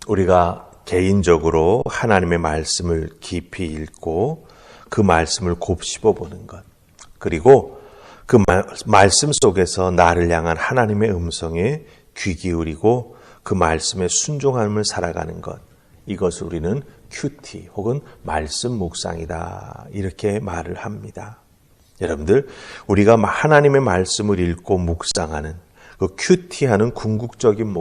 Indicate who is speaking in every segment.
Speaker 1: 우리가 개인적으로 하나님의 말씀을 깊이 읽고 그 말씀을 곱씹어 보는 것, 그리고 그 말씀 속에서 나를 향한 하나님의 음성에 귀 기울이고 그 말씀에 순종함을 살아가는 것, 이것을 우리는 큐티 혹은 말씀 묵상이다 이렇게 말을 합니다. 여러분들, 우리가 하나님의 말씀을 읽고 묵상하는 그 큐티하는 궁극적인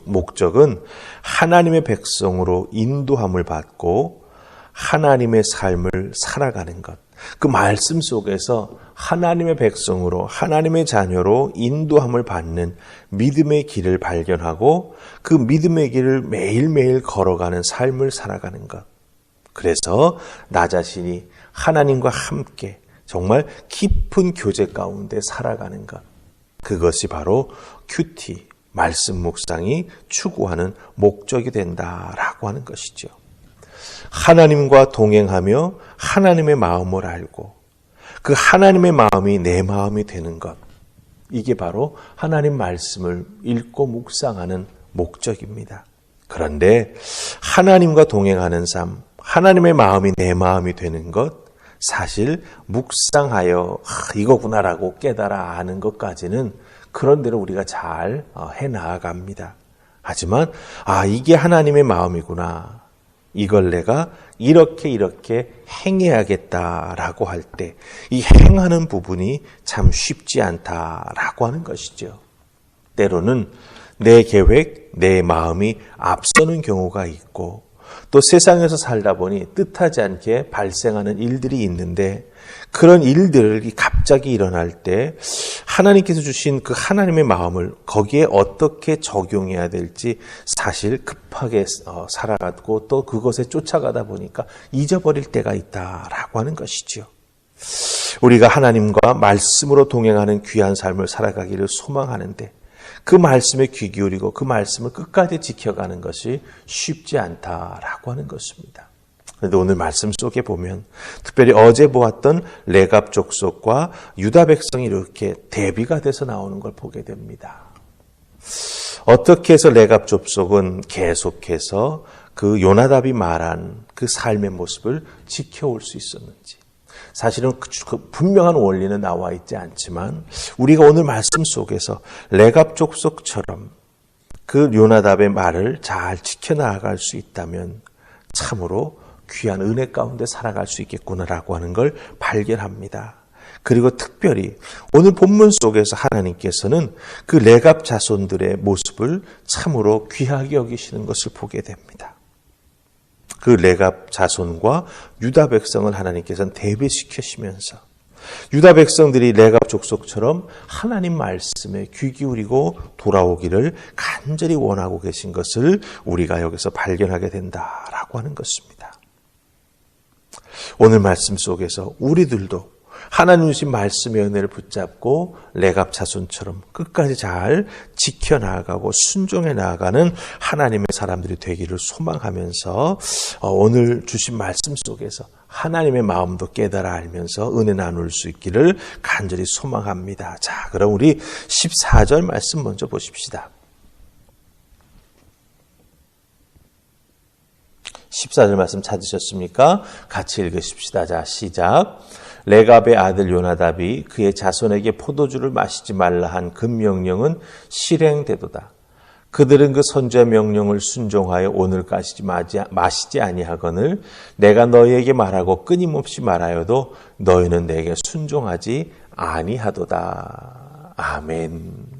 Speaker 1: 목적은 하나님의 백성으로 인도함을 받고 하나님의 삶을 살아가는 것, 그 말씀 속에서 하나님의 백성으로, 하나님의 자녀로 인도함을 받는 믿음의 길을 발견하고 그 믿음의 길을 매일매일 걸어가는 삶을 살아가는 것. 그래서 나 자신이 하나님과 함께 정말 깊은 교제 가운데 살아가는 것. 그것이 바로 큐티, 말씀 묵상이 추구하는 목적이 된다라고 하는 것이죠. 하나님과 동행하며 하나님의 마음을 알고 그 하나님의 마음이 내 마음이 되는 것, 이게 바로 하나님 말씀을 읽고 묵상하는 목적입니다. 그런데 하나님과 동행하는 삶, 하나님의 마음이 내 마음이 되는 것, 사실 묵상하여 이거구나라고 깨달아 아는 것까지는 그런대로 우리가 잘 해나갑니다. 하지만 이게 하나님의 마음이구나, 이걸 내가 이렇게 행해야겠다라고 할 때 이 행하는 부분이 참 쉽지 않다라고 하는 것이죠. 때로는 내 계획, 내 마음이 앞서는 경우가 있고 또 세상에서 살다 보니 뜻하지 않게 발생하는 일들이 있는데 그런 일들이 갑자기 일어날 때 하나님께서 주신 그 하나님의 마음을 거기에 어떻게 적용해야 될지 사실 급하게 살아가고 또 그것에 쫓아가다 보니까 잊어버릴 때가 있다라고 하는 것이죠. 우리가 하나님과 말씀으로 동행하는 귀한 삶을 살아가기를 소망하는데 그 말씀에 귀 기울이고 그 말씀을 끝까지 지켜가는 것이 쉽지 않다라고 하는 것입니다. 그런데 오늘 말씀 속에 보면 특별히 어제 보았던 레갑 족속과 유다 백성이 이렇게 대비가 돼서 나오는 걸 보게 됩니다. 어떻게 해서 레갑 족속은 계속해서 그 요나답이 말한 그 삶의 모습을 지켜올 수 있었는지, 사실은 그 분명한 원리는 나와 있지 않지만 우리가 오늘 말씀 속에서 레갑 족속처럼 그 요나답의 말을 잘 지켜나갈 수 있다면 참으로 귀한 은혜 가운데 살아갈 수 있겠구나라고 하는 걸 발견합니다. 그리고 특별히 오늘 본문 속에서 하나님께서는 그 레갑 자손들의 모습을 참으로 귀하게 여기시는 것을 보게 됩니다. 그 레갑 자손과 유다 백성을 하나님께서는 대비시키시면서 유다 백성들이 레갑 족속처럼 하나님 말씀에 귀 기울이고 돌아오기를 간절히 원하고 계신 것을 우리가 여기서 발견하게 된다라고 하는 것입니다. 오늘 말씀 속에서 우리들도 하나님 주신 말씀의 은혜를 붙잡고 레갑 자손처럼 끝까지 잘 지켜나가고 순종해 나아가는 하나님의 사람들이 되기를 소망하면서 오늘 주신 말씀 속에서 하나님의 마음도 깨달아 알면서 은혜 나눌 수 있기를 간절히 소망합니다. 자, 그럼 우리 14절 말씀 먼저 보십시다. 14절 말씀 찾으셨습니까? 같이 읽으십시다. 자, 시작. 레갑의 아들 요나답이 그의 자손에게 포도주를 마시지 말라 한 그 명령은 실행되도다. 그들은 그 선지의 명령을 순종하여 오늘까지 마시지 아니하거늘 내가 너희에게 말하고 끊임없이 말하여도 너희는 내게 순종하지 아니하도다. 아멘.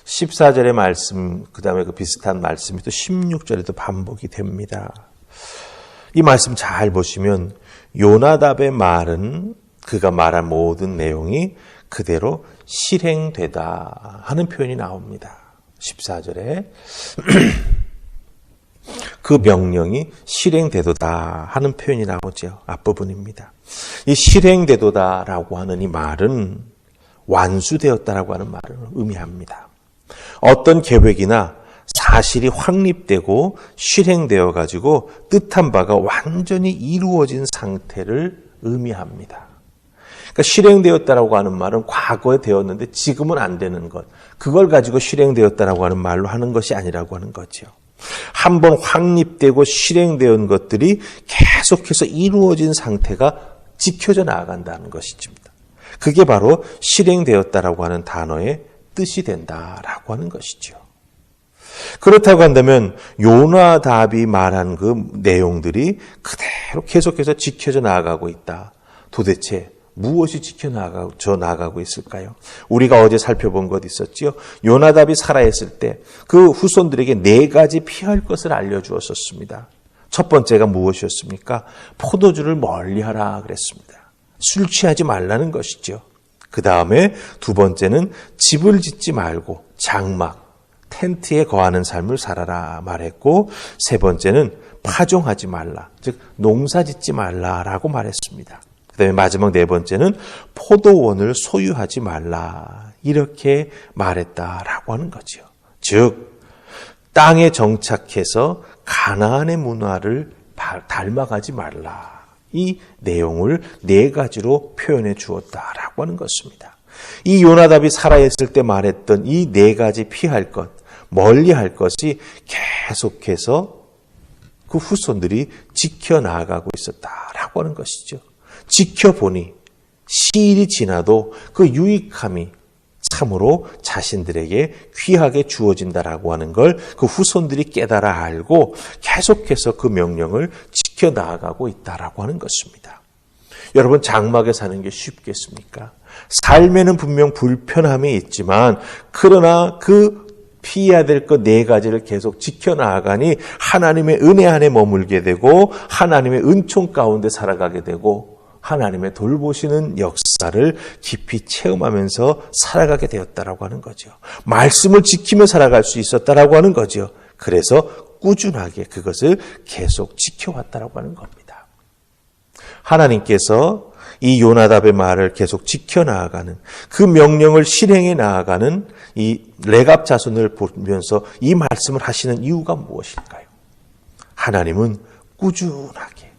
Speaker 1: 14절의 말씀, 그 다음에 그 비슷한 말씀이 또 16절에도 반복이 됩니다. 이 말씀 잘 보시면 요나답의 말은 그가 말한 모든 내용이 그대로 실행되다 하는 표현이 나옵니다. 14절에 그 명령이 실행되도다 하는 표현이 나오죠. 앞부분입니다. 이 실행되도다라고 하는 이 말은 완수되었다라고 하는 말을 의미합니다. 어떤 계획이나 사실이 확립되고 실행되어 가지고 뜻한 바가 완전히 이루어진 상태를 의미합니다. 그러니까 실행되었다라고 하는 말은 과거에 되었는데 지금은 안 되는 것, 그걸 가지고 실행되었다라고 하는 말로 하는 것이 아니라고 하는 거죠. 한번 확립되고 실행된 것들이 계속해서 이루어진 상태가 지켜져 나아간다는 것입니다. 그게 바로 실행되었다라고 하는 단어의 뜻이 된다라고 하는 것이죠. 그렇다고 한다면 요나답이 말한 그 내용들이 그대로 계속해서 지켜져 나아가고 있다. 도대체 무엇이 나아가고 있을까요? 우리가 어제 살펴본 것 있었지요. 요나답이 살아있을 때 그 후손들에게 4가지 피할 것을 알려주었었습니다. 첫 번째가 무엇이었습니까? 포도주를 멀리하라 그랬습니다. 술 취하지 말라는 것이죠. 그 다음에 두 번째는 집을 짓지 말고 장막, 텐트에 거하는 삶을 살아라 말했고, 세 번째는 파종하지 말라, 즉 농사 짓지 말라라고 말했습니다. 그 다음에 마지막 4번째는 포도원을 소유하지 말라, 이렇게 말했다라고 하는 거죠. 즉 땅에 정착해서 가나안의 문화를 닮아가지 말라, 이 내용을 4가지로 표현해 주었다라고 하는 것입니다. 이 요나답이 살아있을 때 말했던 이 4가지 피할 것, 멀리할 것이 계속해서 그 후손들이 지켜나가고 있었다라고 하는 것이죠. 지켜보니 시일이 지나도 그 유익함이 참으로 자신들에게 귀하게 주어진다라고 하는 걸 그 후손들이 깨달아 알고 계속해서 그 명령을 지켜나가고 있다라고 하는 것입니다. 여러분, 장막에 사는 게 쉽겠습니까? 삶에는 분명 불편함이 있지만 그러나 그 피해야 될 것 4가지를 계속 지켜나가니 하나님의 은혜 안에 머물게 되고 하나님의 은총 가운데 살아가게 되고 하나님의 돌보시는 역사를 깊이 체험하면서 살아가게 되었다라고 하는 거죠. 말씀을 지키며 살아갈 수 있었다라고 하는 거죠. 그래서 꾸준하게 그것을 계속 지켜왔다라고 하는 겁니다. 하나님께서 이 요나답의 말을 계속 지켜나가는, 그 명령을 실행해 나아가는 이 레갑 자손을 보면서 이 말씀을 하시는 이유가 무엇일까요? 하나님은 꾸준하게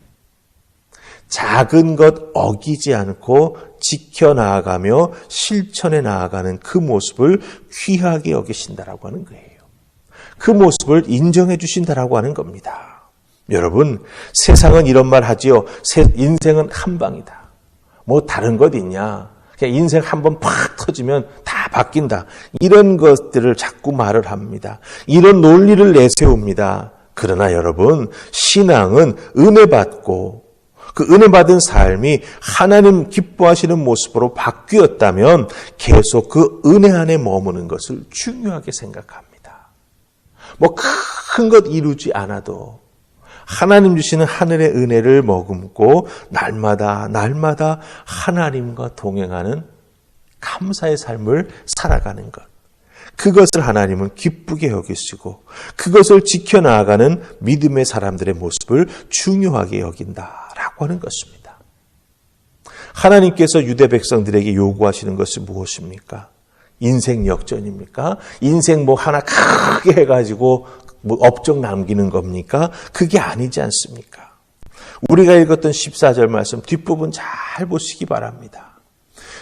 Speaker 1: 작은 것 어기지 않고 지켜나가며 실천해 나아가는 그 모습을 귀하게 여기신다라고 하는 거예요. 그 모습을 인정해 주신다라고 하는 겁니다. 여러분, 세상은 이런 말 하지요. 인생은 한 방이다. 뭐 다른 것 있냐? 그냥 인생 한번 팍 터지면 다 바뀐다. 이런 것들을 자꾸 말을 합니다. 이런 논리를 내세웁니다. 그러나 여러분, 신앙은 은혜 받고 그 은혜 받은 삶이 하나님 기뻐하시는 모습으로 바뀌었다면 계속 그 은혜 안에 머무는 것을 중요하게 생각합니다. 뭐 큰 것 이루지 않아도 하나님 주시는 하늘의 은혜를 머금고 날마다 하나님과 동행하는 감사의 삶을 살아가는 것. 그것을 하나님은 기쁘게 여기시고 그것을 지켜나가는 믿음의 사람들의 모습을 중요하게 여긴다라고 하는 것입니다. 하나님께서 유대 백성들에게 요구하시는 것이 무엇입니까? 인생 역전입니까? 인생 뭐 하나 크게 해가지고 뭐 업적 남기는 겁니까? 그게 아니지 않습니까? 우리가 읽었던 14절 말씀 뒷부분 잘 보시기 바랍니다.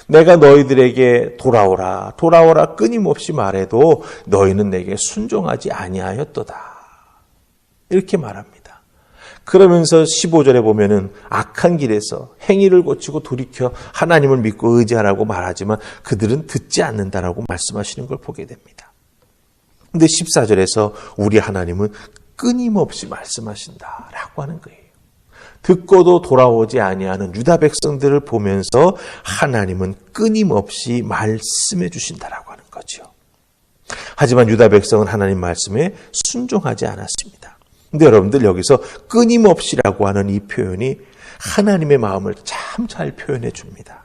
Speaker 1: 내가 너희들에게 돌아오라 끊임없이 말해도 너희는 내게 순종하지 아니하였도다. 이렇게 말합니다. 그러면서 15절에 보면은 악한 길에서 행위를 고치고 돌이켜 하나님을 믿고 의지하라고 말하지만 그들은 듣지 않는다라고 말씀하시는 걸 보게 됩니다. 근데 14절에서 우리 하나님은 끊임없이 말씀하신다라고 하는 거예요. 듣고도 돌아오지 아니하는 유다 백성들을 보면서 하나님은 끊임없이 말씀해 주신다라고 하는 거죠. 하지만 유다 백성은 하나님 말씀에 순종하지 않았습니다. 근데 여러분들 여기서 끊임없이라고 하는 이 표현이 하나님의 마음을 참 잘 표현해 줍니다.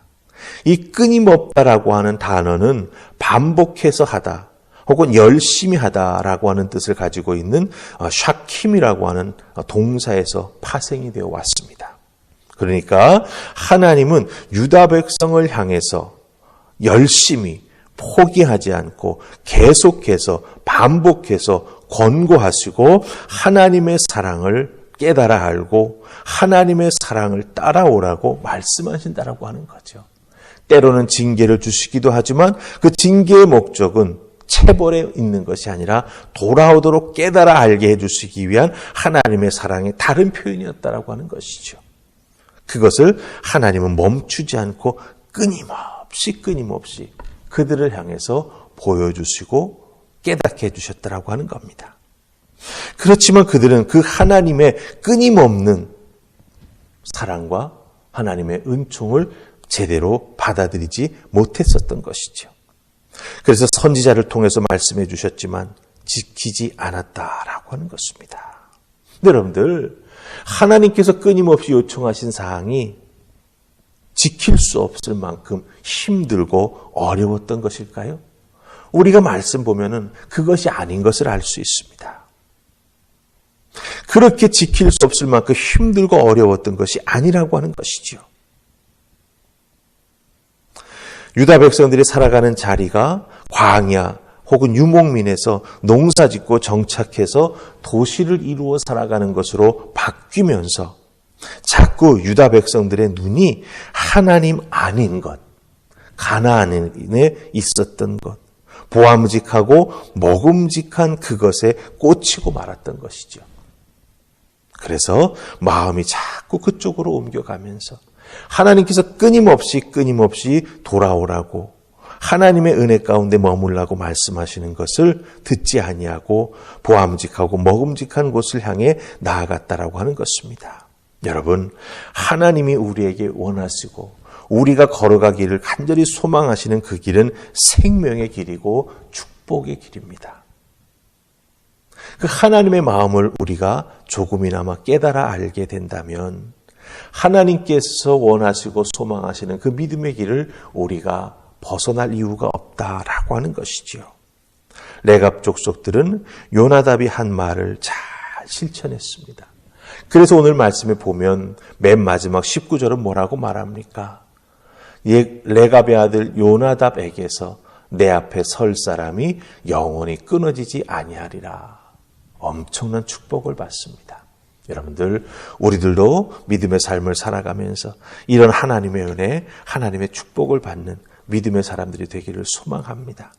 Speaker 1: 이 끊임없다라고 하는 단어는 반복해서 하다 혹은 열심히 하다라고 하는 뜻을 가지고 있는 샤킴이라고 하는 동사에서 파생이 되어 왔습니다. 그러니까 하나님은 유다 백성을 향해서 열심히 포기하지 않고 계속해서 반복해서 권고하시고 하나님의 사랑을 깨달아 알고 하나님의 사랑을 따라오라고 말씀하신다라고 하는 거죠. 때로는 징계를 주시기도 하지만 그 징계의 목적은 체벌에 있는 것이 아니라 돌아오도록 깨달아 알게 해주시기 위한 하나님의 사랑의 다른 표현이었다라고 하는 것이죠. 그것을 하나님은 멈추지 않고 끊임없이 그들을 향해서 보여주시고 깨닫게 해주셨다라고 하는 겁니다. 그렇지만 그들은 그 하나님의 끊임없는 사랑과 하나님의 은총을 제대로 받아들이지 못했었던 것이죠. 그래서 선지자를 통해서 말씀해 주셨지만 지키지 않았다라고 하는 것입니다. 여러분들, 하나님께서 끊임없이 요청하신 사항이 지킬 수 없을 만큼 힘들고 어려웠던 것일까요? 우리가 말씀 보면은 그것이 아닌 것을 알 수 있습니다. 그렇게 지킬 수 없을 만큼 힘들고 어려웠던 것이 아니라고 하는 것이죠. 유다 백성들이 살아가는 자리가 광야 혹은 유목민에서 농사짓고 정착해서 도시를 이루어 살아가는 것으로 바뀌면서 자꾸 유다 백성들의 눈이 하나님 아닌 것, 가나안에 있었던 것, 보암직하고 먹음직한 그것에 꽂히고 말았던 것이죠. 그래서 마음이 자꾸 그쪽으로 옮겨가면서 하나님께서 끊임없이 돌아오라고 하나님의 은혜 가운데 머물라고 말씀하시는 것을 듣지 아니하고 보암직하고 먹음직한 곳을 향해 나아갔다라고 하는 것입니다. 여러분, 하나님이 우리에게 원하시고 우리가 걸어가기를 간절히 소망하시는 그 길은 생명의 길이고 축복의 길입니다. 그 하나님의 마음을 우리가 조금이나마 깨달아 알게 된다면 하나님께서 원하시고 소망하시는 그 믿음의 길을 우리가 벗어날 이유가 없다라고 하는 것이지요. 레갑 족속들은 요나답이 한 말을 잘 실천했습니다. 그래서 오늘 말씀에 보면 맨 마지막 19절은 뭐라고 말합니까? 레갑의 아들 요나답에게서 내 앞에 설 사람이 영원히 끊어지지 아니하리라. 엄청난 축복을 받습니다. 여러분들, 우리들도 믿음의 삶을 살아가면서 이런 하나님의 은혜, 하나님의 축복을 받는 믿음의 사람들이 되기를 소망합니다.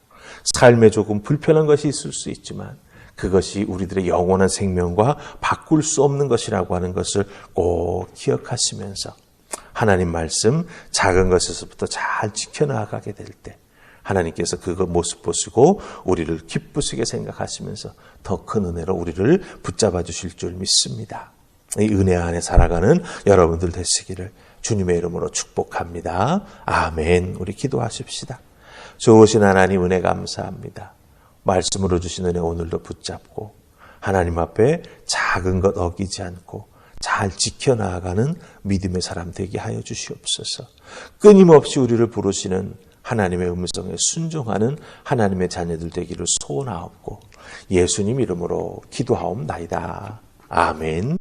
Speaker 1: 삶에 조금 불편한 것이 있을 수 있지만 그것이 우리들의 영원한 생명과 바꿀 수 없는 것이라고 하는 것을 꼭 기억하시면서 하나님 말씀 작은 것에서부터 잘 지켜나가게 될 때 하나님께서 그 모습 보시고 우리를 기쁘시게 생각하시면서 더 큰 은혜로 우리를 붙잡아 주실 줄 믿습니다. 이 은혜 안에 살아가는 여러분들 되시기를 주님의 이름으로 축복합니다. 아멘. 우리 기도하십시다. 좋으신 하나님 은혜 감사합니다. 말씀으로 주신 은혜 오늘도 붙잡고 하나님 앞에 작은 것 어기지 않고 잘 지켜나가는 믿음의 사람 되게 하여 주시옵소서. 끊임없이 우리를 부르시는 하나님의 음성에 순종하는 하나님의 자녀들 되기를 소원하옵고 예수님 이름으로 기도하옵나이다. 아멘.